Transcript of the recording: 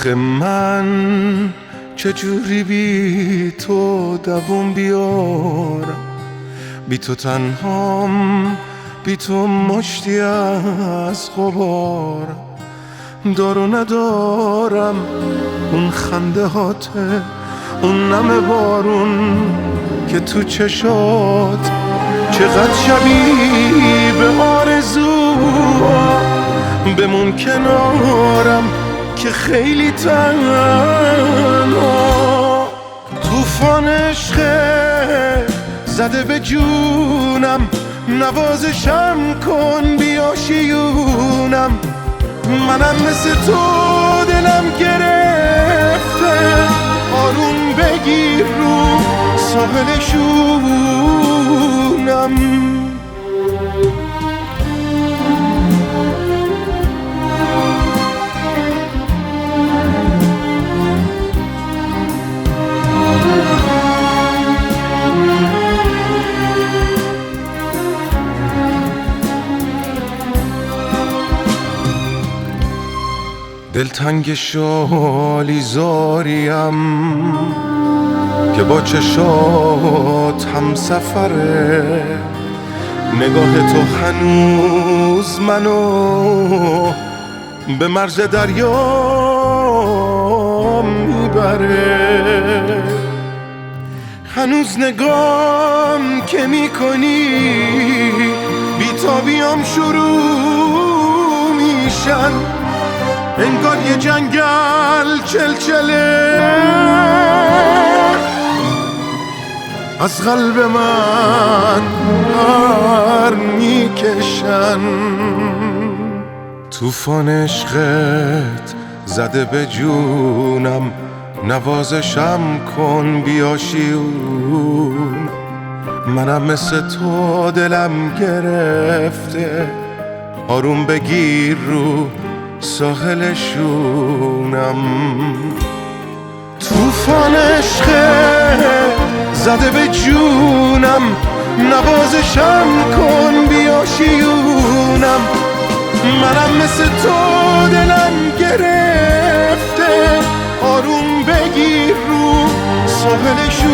آخه من چجوری بی تو دووم بیارم، بی تو تنهام، بی تو مشتی از غبارم. دارو ندارم اون خنده هاته، اون نم بارون که تو چشات، چقدر شبیه به آرزوها. بمون کنارم که خیلی تنها. طوفان عشق زده به جونم، نوازشم کن بیا شیونم. منم مثل تو دلم گرفته، آروم بگیر رو ساحل شونم. دلتنگ شالی زاریم که با چشات هم سفره. نگاه تو هنوز منو به مرز دریا میبره. هنوز نگام که میکنی بیتابیام شروع میشن، انگار یه جنگل چلچله از قلب من پر میکشن. طوفان عشقت زده به جونم، نوازشم کن بیا شیون. منم مثل تو دلم گرفته، آروم بگیر رو ساحل شونم. طوفان عشق زده به جونم، نوازشم کن بیا شیونم. منم مثل تو دلم گرفته، آروم بگیر رو ساحل شونم.